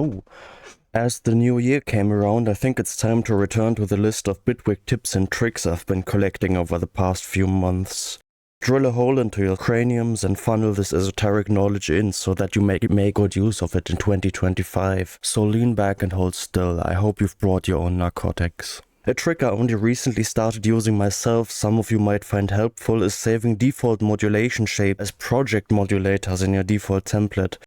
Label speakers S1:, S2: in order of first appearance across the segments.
S1: Hello! As the new year came around, I think it's time to return to the list of Bitwig tips and tricks I've been collecting over the past few months. Drill a hole into your craniums and funnel this esoteric knowledge in so that you make good use of it in 2025. So lean back and hold still. I hope you've brought your own narcotics. A trick I only recently started using myself, some of you might find helpful, is saving default modulation shape as project modulators in your default template.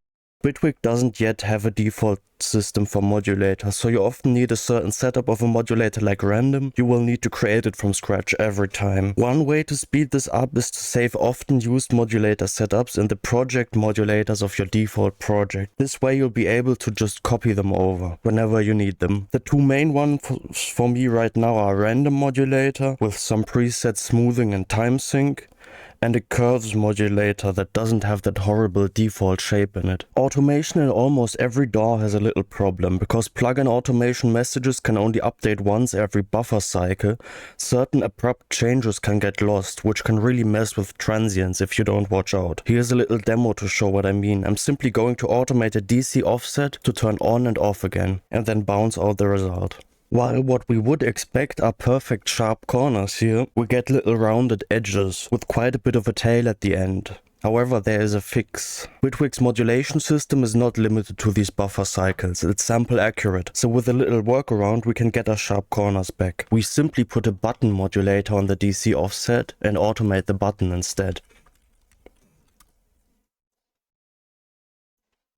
S1: Bitwig doesn't yet have a default system for modulators, so you often need a certain setup of a modulator like random. You will need to create it from scratch every time. One way to speed this up is to save often used modulator setups in the project modulators of your default project. This way you'll be able to just copy them over whenever you need them. The two main ones for me right now are random modulator with some preset smoothing and time sync, and a curves modulator that doesn't have that horrible default shape in it. Automation in almost every DAW has a little problem, because plugin automation messages can only update once every buffer cycle. Certain abrupt changes can get lost, which can really mess with transients if you don't watch out. Here's a little demo to show what I mean. I'm simply going to automate a DC offset to turn on and off again, and then bounce out the result. While what we would expect are perfect sharp corners here, we get little rounded edges with quite a bit of a tail at the end. However, there is a fix. Bitwig's modulation system is not limited to these buffer cycles, it's sample accurate, so with a little workaround we can get our sharp corners back. We simply put a button modulator on the DC offset and automate the button instead,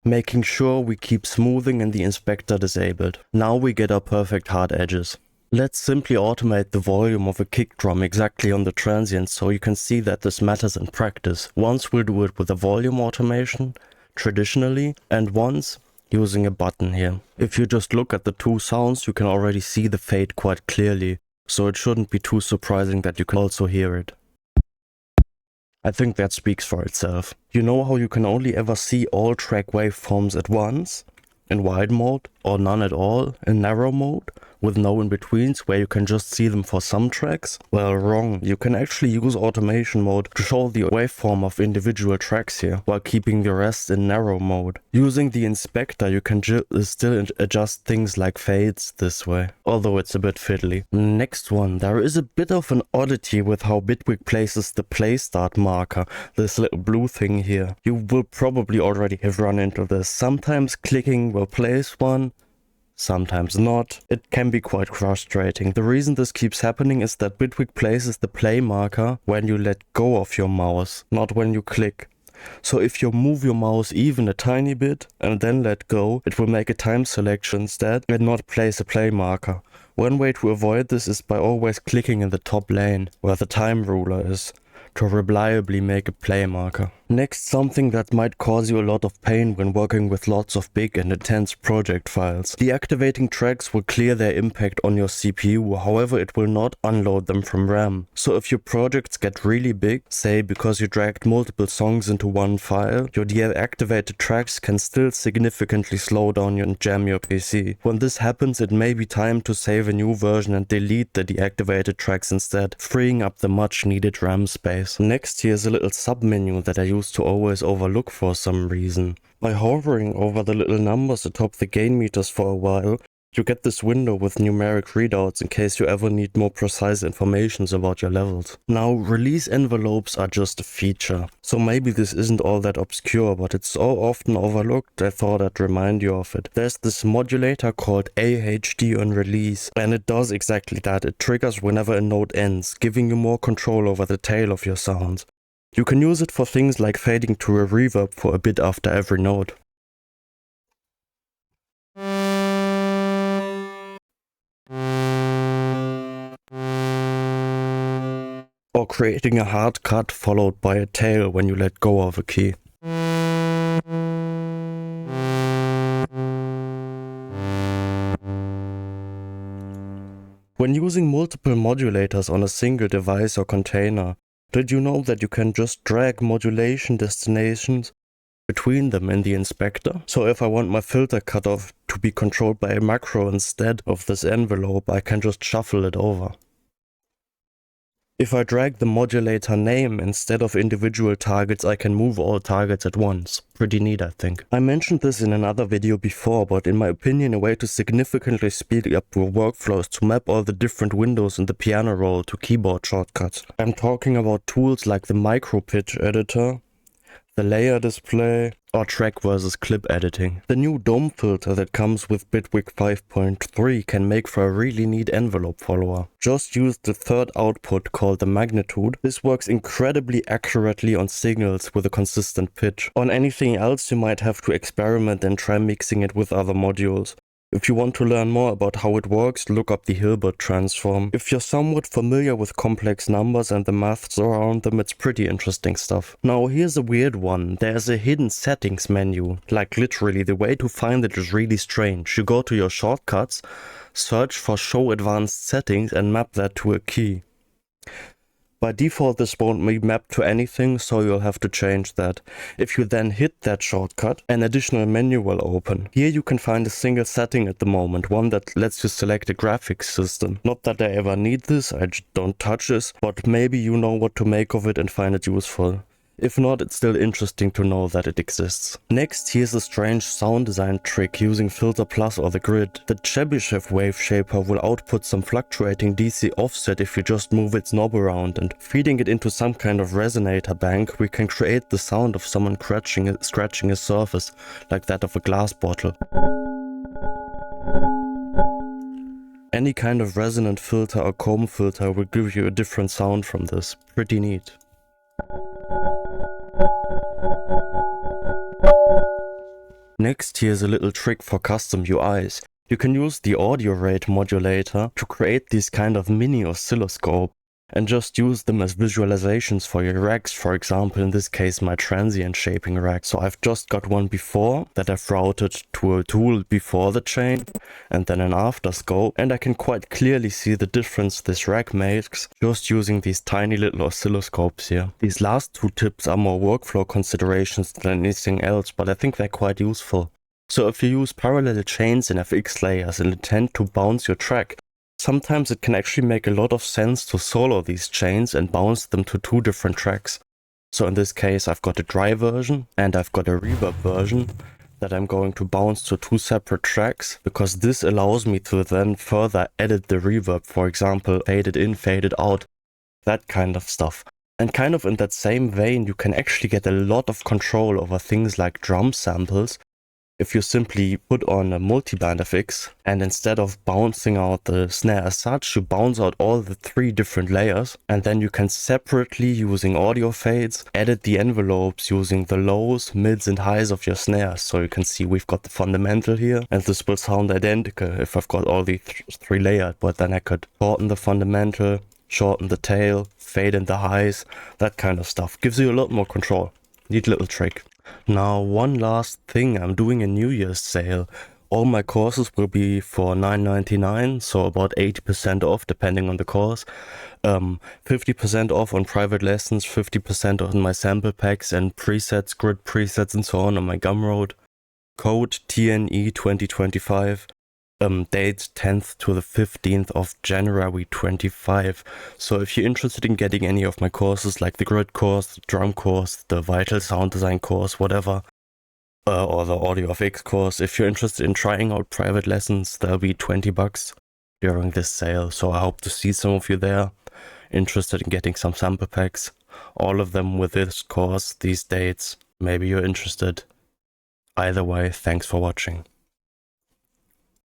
S1: making sure we keep smoothing and the inspector disabled. Now we get our perfect hard edges. Let's simply automate the volume of a kick drum exactly on the transient so you can see that this matters in practice. Once we'll do it with a volume automation, traditionally, and once using a button here. If you just look at the two sounds, you can already see the fade quite clearly, so it shouldn't be too surprising that you can also hear it. I think that speaks for itself. You know how you can only ever see all track waveforms at once? In wide mode, or none at all in narrow mode, with no in-betweens where you can just see them for some tracks? Well, wrong. You can actually use automation mode to show the waveform of individual tracks here, while keeping the rest in narrow mode. Using the inspector you can still adjust things like fades this way, although it's a bit fiddly. Next one, there is a bit of an oddity with how Bitwig places the play start marker, this little blue thing here. You will probably already have run into this. Sometimes clicking will place one, sometimes not. It can be quite frustrating. The reason this keeps happening is that Bitwig places the play marker when you let go of your mouse, not when you click. So if you move your mouse even a tiny bit and then let go, it will make a time selection instead and not place a play marker. One way to avoid this is by always clicking in the top lane, where the time ruler is, to reliably make a play marker. Next, something that might cause you a lot of pain when working with lots of big and intense project files. Deactivating tracks will clear their impact on your CPU, however it will not unload them from RAM. So if your projects get really big, say because you dragged multiple songs into one file, your deactivated tracks can still significantly slow down and jam your PC. When this happens, it may be time to save a new version and delete the deactivated tracks instead, freeing up the much needed RAM space. Next, here's a little submenu that I used to always overlook for some reason. By hovering over the little numbers atop the gain meters for a while, you get this window with numeric readouts in case you ever need more precise information about your levels. Now, release envelopes are just a feature, so maybe this isn't all that obscure, but it's so often overlooked I thought I'd remind you of it. There's this modulator called AHD on release, and it does exactly that. It triggers whenever a note ends, giving you more control over the tail of your sounds. You can use it for things like fading to a reverb for a bit after every note. Or creating a hard cut followed by a tail when you let go of a key. When using multiple modulators on a single device or container, did you know that you can just drag modulation destinations between them in the inspector? So if I want my filter cutoff to be controlled by a macro instead of this envelope, I can just shuffle it over. If I drag the modulator name instead of individual targets, I can move all targets at once. Pretty neat, I think. I mentioned this in another video before, but in my opinion a way to significantly speed up your workflow is to map all the different windows in the piano roll to keyboard shortcuts. I'm talking about tools like the micro pitch editor, the layer display, or track versus clip editing. The new dome filter that comes with Bitwig 5.3 can make for a really neat envelope follower. Just use the third output called the magnitude. This works incredibly accurately on signals with a consistent pitch. On anything else you might have to experiment and try mixing it with other modules. If you want to learn more about how it works, look up the Hilbert transform. If you're somewhat familiar with complex numbers and the maths around them, it's pretty interesting stuff. Now here's a weird one. There's a hidden settings menu. Like literally, the way to find it is really strange. You go to your shortcuts, search for show advanced settings and map that to a key. By default this won't be mapped to anything, so you'll have to change that. If you then hit that shortcut, an additional menu will open. Here you can find a single setting at the moment, one that lets you select a graphics system. Not that I ever need this, I just don't touch this, but maybe you know what to make of it and find it useful. If not, it's still interesting to know that it exists. Next, here's a strange sound design trick using Filter Plus or the grid. The Chebyshev wave shaper will output some fluctuating DC offset if you just move its knob around, and feeding it into some kind of resonator bank, we can create the sound of someone scratching a surface, like that of a glass bottle. Any kind of resonant filter or comb filter will give you a different sound from this. Pretty neat. Next, here's a little trick for custom UIs. You can use the audio rate modulator to create these kind of mini oscilloscope and just use them as visualizations for your racks, for example in this case my transient shaping rack. So I've just got one before that I've routed to a tool before the chain and then an after scope, and I can quite clearly see the difference this rack makes just using these tiny little oscilloscopes here. These last two tips are more workflow considerations than anything else, but I think they're quite useful. So if you use parallel chains in FX layers and intend to bounce your track, sometimes it can actually make a lot of sense to solo these chains and bounce them to two different tracks. So in this case I've got a dry version and I've got a reverb version that I'm going to bounce to two separate tracks, because this allows me to then further edit the reverb, for example fade it in, fade it out, that kind of stuff. And kind of in that same vein you can actually get a lot of control over things like drum samples if you simply put on a multiband FX and instead of bouncing out the snare as such, you bounce out all the three different layers, and then you can separately, using audio fades, edit the envelopes using the lows, mids and highs of your snares. So you can see we've got the fundamental here, and this will sound identical if I've got all the three layered, but then I could shorten the fundamental, shorten the tail, fade in the highs, that kind of stuff. Gives you a lot more control. Neat little trick. Now one last thing, I'm doing a New Year's sale. All my courses will be for $9.99, so about 80% off depending on the course. 50% off on private lessons, 50% on my sample packs and presets, grid presets and so on my Gumroad. Code TNE 2025. Date 10th to the 15th of January 25. So if you're interested in getting any of my courses, like the grid course, the drum course, the vital sound design course, whatever, or the audio FX course, if you're interested in trying out private lessons, there'll be $20 during this sale. So I hope to see some of you there, interested in getting some sample packs, all of them with this course, these dates. Maybe you're interested. Either way, thanks for watching.